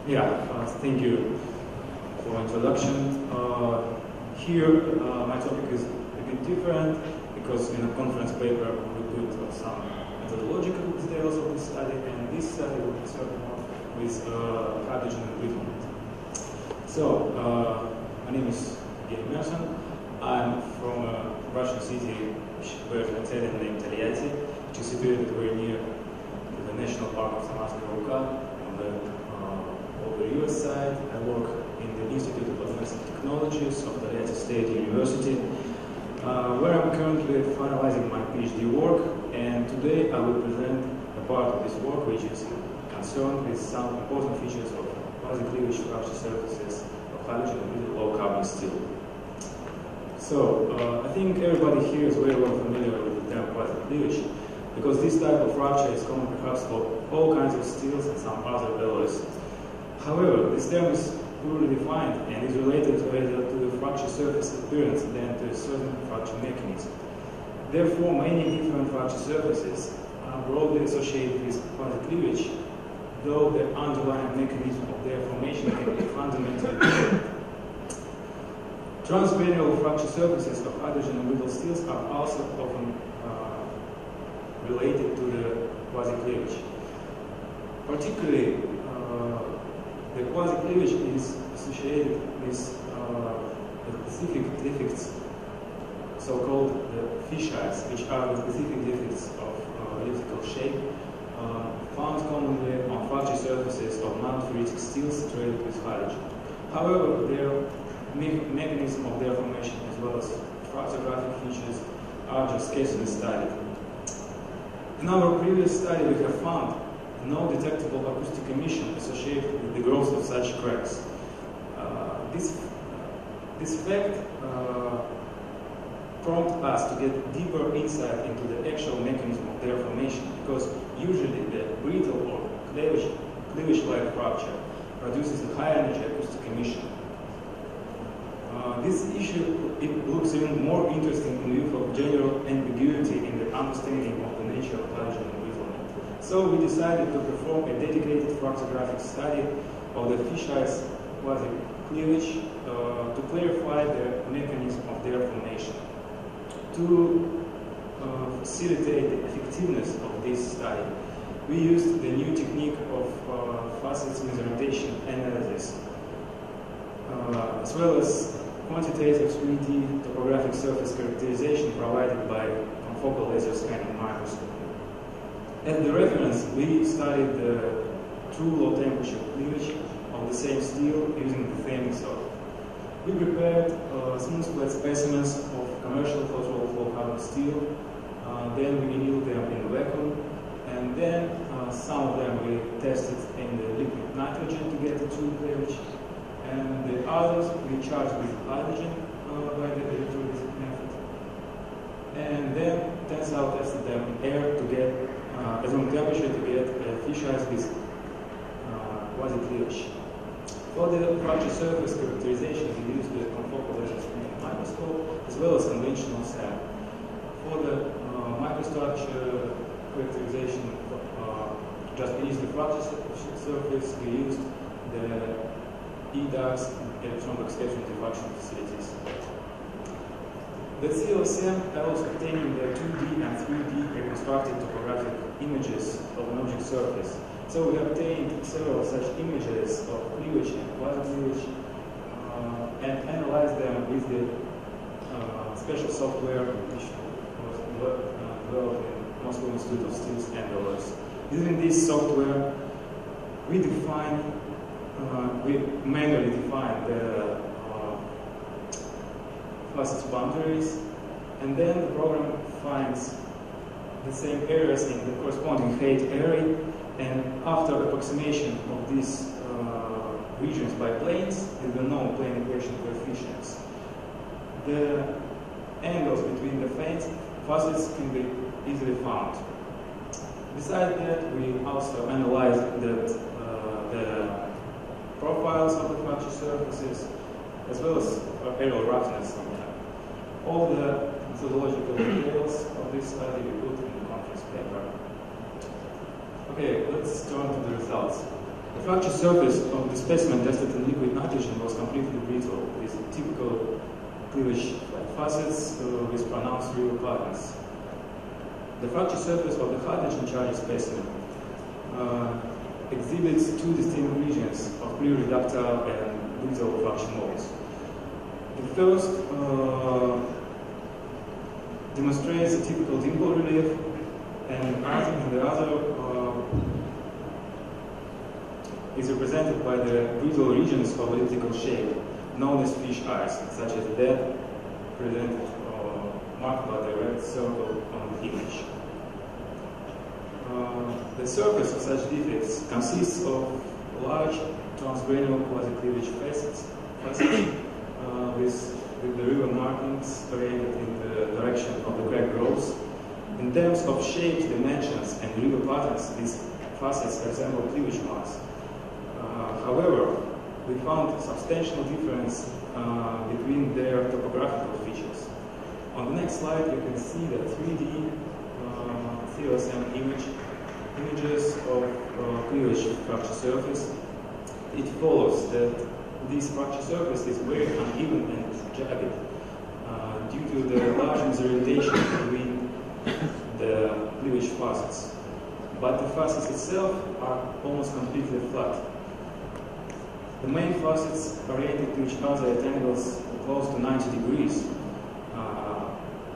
Thank you for introduction. Here, my topic is a bit different because in a conference paper we put some methodological details of this study, and this study will be started off with hydrogen enrichment. So, my name is Emerson. I'm from a Russian city which bears an Italian name, Togliatti, which is situated very near to the National Park of Samarskaya Ruka on the US side. I work in the Institute of Advanced Technologies of Togliatti State University, where I'm currently finalizing my PhD work, and today I will present a part of this work which is concerned with some important features of quasi-cleavage structure surfaces of hydrogen with low-carbon steel. So, I think everybody here is very well familiar with the term quasi-cleavage, because this type of fracture is common perhaps for all kinds of steels and some other alloys. However, this term is poorly defined and is related rather to the fracture surface appearance than to a certain fracture mechanism. Therefore, many different fracture surfaces are broadly associated with quasi-cleavage, though the underlying mechanism of their formation can be fundamentally different. Transgranular fracture surfaces of hydrogen and brittle steels are also often related to the quasi-cleavage. Particularly, the quasi-cleavage is associated with specific defects, so-called the Facets, which are the specific defects of elliptical shape, found commonly on fracture surfaces of non-ferritic steels treated with hydrogen. However, their mechanism of their formation as well as fractographic features are just scarcely studied. In our previous study, we have found no detectable acoustic emission associated with the growth of such cracks. This fact prompted us to get deeper insight into the actual mechanism of their formation, because usually the brittle or cleavage-like fracture produces a high energy acoustic emission. This issue looks even more interesting in view of general ambiguity in the understanding of the nature of hydrogen embrittlement. So we decided to perform a dedicated fractographic study of the Facets quasi-cleavage to clarify the mechanism of their formation. To facilitate the effectiveness of this study, we used the new technique of Facets mesorotation analysis, as well as quantitative 3D topographic surface characterization provided by confocal laser scanning microscope. As the reference, we studied the true low temperature cleavage of the same steel using the same method. We prepared smooth flat specimens of commercial hot-rolled low-carbon steel, then we annealed them in vacuum, and then some of them we tested in the liquid nitrogen to get the true cleavage, and the others we charged with hydrogen by the electrolytic method, and then tensile tested them in air to get at room temperature to get Facets with quasi-cleavage. For the fracture surface characterization, we used the confocal laser scanning microscope as well as conventional SAM. For the microstructure characterization, just beneath the fracture surface, we used the EDAX electron exception diffraction facilities. The CLSM allows obtaining the 2D and 3D reconstructed topographic images of an object surface. So we obtained several such images of cleavage and quasi-cleavage and analyzed them with the special software which was developed in Moscow Institute of Steels and Alloys. Using this software, we manually define the Facets boundaries, and then the program finds the same areas in the corresponding height area, and after approximation of these regions by planes with the known plane equation coefficients, the angles between the facets can be easily found. Besides that, we also analyzed the profiles of the fracture surfaces as well as aerial roughness of them. All the methodological details of this study we put in the conference paper. Okay, let's turn to the results. The fracture surface of the specimen tested in liquid nitrogen was completely brittle, with typical cleavage facets with pronounced river patterns. The fracture surface of the hydrogen-charged specimen exhibits two distinct regions of clear ductile and brittle fracture modes. The first demonstrates a typical dimple relief, and the other is represented by the brittle regions of elliptical shape, known as fish eyes, such as that presented marked by the red circle on the image. The surface of such defects consists of large transgranular quasi-cleavage facets with the river markings oriented in the direction of the crack growth. In terms of shapes, dimensions, and river patterns, these facets resemble cleavage marks. However, we found substantial difference between their topographical features. On the next slide, you can see the 3D CLSM images of cleavage fracture surface. It follows that this fracture surface is very uneven and jagged due to the large misorientation between the cleavage facets. But the facets itself are almost completely flat. The main facets oriented to each other at angles close to 90 degrees.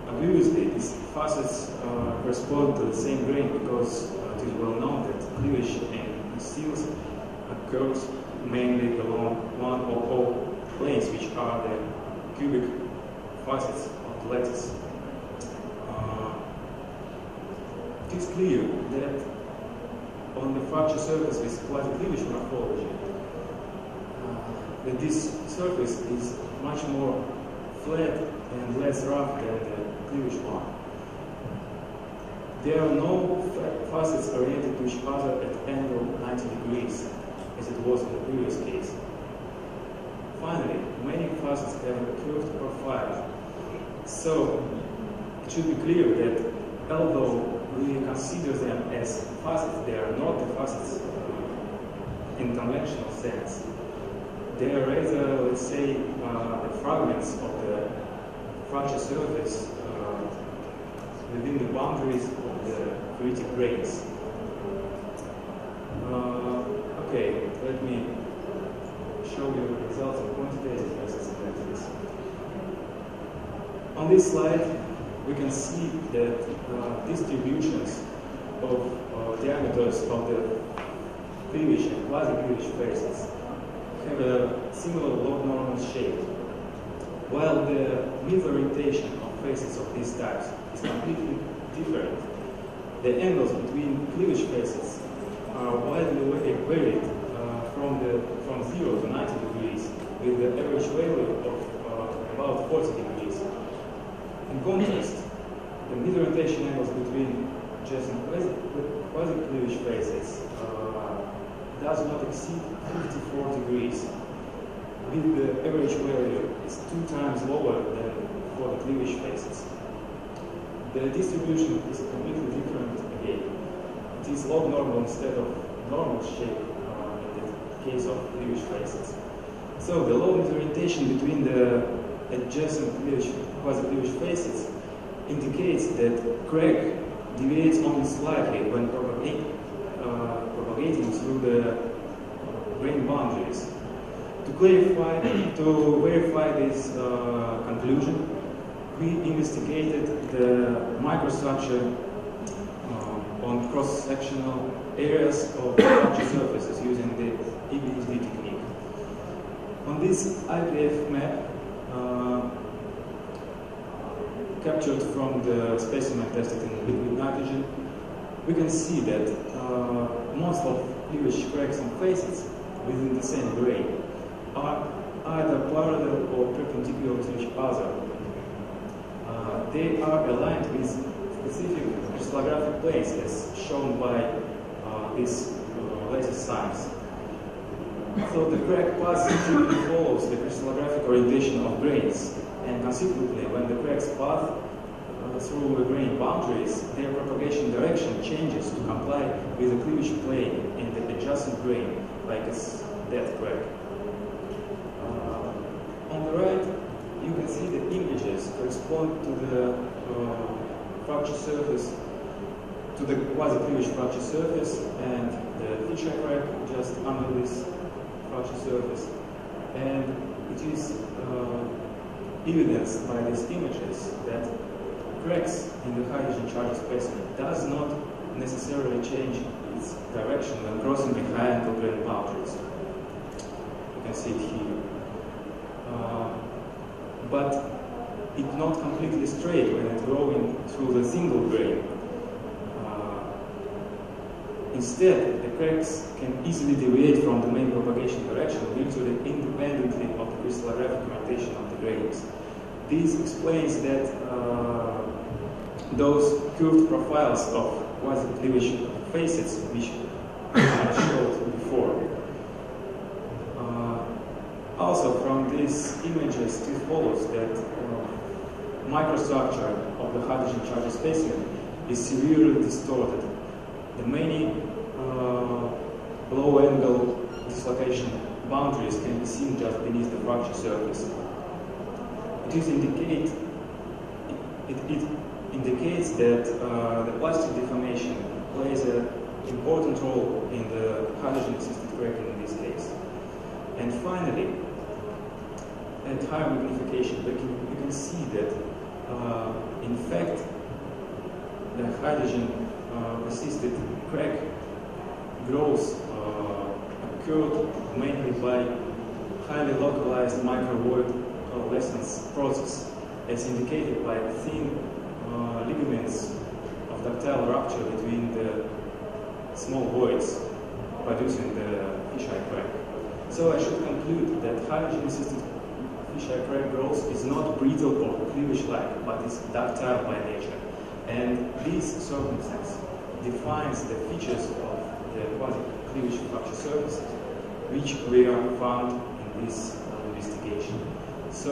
Obviously, these facets correspond to the same grain because it is well known that cleavage in seals occurs mainly along one or all planes, which are the cubic facets of the lattice. It is clear that on the fracture surface with quasi-cleavage morphology, that this surface is much more flat and less rough than the cleavage one. There are no facets oriented to each other at angle 90 degrees, as it was in the previous case. Finally, many facets have a curved profile, so it should be clear that although we consider them as facets, they are not the facets in conventional sense. They are rather, let's say, the fragments of the fracture surface within the boundaries of the critic grains. Okay, let me show you the results of quantitative Facets analysis. On this slide, we can see that distributions of diameters of the cleavage and quasi-cleavage facets have a similar log normal shape, while the mid-orientation of facets of these types is completely different. The angles between cleavage facets are widely varied from 0 to 90 degrees, with the average value of about 40 degrees. In contrast, the mid-orientation angles between just and quasi-cleavage facets does not exceed 54 degrees, with the average value is 2 times lower than for the cleavage facets. The distribution is completely different again. It is log normal instead of normal shape in the case of cleavage facets. So the low misorientation between the adjacent quasi-cleavage facets indicates that crack deviates only slightly when propagating through the grain boundaries. To verify this conclusion, we investigated the microstructure on cross-sectional areas of fracture surfaces using the EBSD technique. On this IPF map, captured from the specimen tested in liquid nitrogen, we can see that most of cleavage cracks and facets within the same grain are either parallel or perpendicular to each other. They are aligned with specific crystallographic planes as shown by these lattice signs. So the crack path typically follows the crystallographic orientation of grains, and consequently, when the cracks path through the grain boundaries, their propagation direction changes to comply with the cleavage plane in the adjacent grain, like a dead crack. On the right, you can see the images correspond to the fracture surface, to the quasi-cleavage fracture surface, and the fissure crack just under this fracture surface. And it is evidenced by these images that cracks in the hydrogen charged specimen does not necessarily change its direction when crossing the high-angle grain boundaries. You can see it here. But it's not completely straight when it's growing through the single grain. Instead, the cracks can easily deviate from the main propagation direction, virtually independently of the crystallographic orientation of the grains. This explains that those curved profiles of quasi-cleavage facets, which I showed before. Also, from these images, it follows that microstructure of the hydrogen charged specimen is severely distorted. The many low-angle dislocation boundaries can be seen just beneath the fracture surface. It indicates that the plastic deformation plays an important role in the hydrogen-assisted cracking in this case. And finally, at higher magnification, you can see that, in fact, the hydrogen-assisted crack grows occurred mainly by highly localized microvoid coalescence process, as indicated by thin ligaments of ductile rupture between the small voids, producing the fissure crack. So I should conclude that hydrogen-assisted fissure crack growth is not brittle or cleavage-like, but is ductile by nature. And this circumstance defines the features of the quasi-cleavage fracture surfaces, which were found in this investigation. So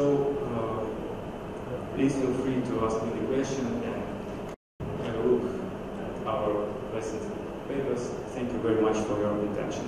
please feel free to ask me the question and have a look at our recent papers. Thank you very much for your attention.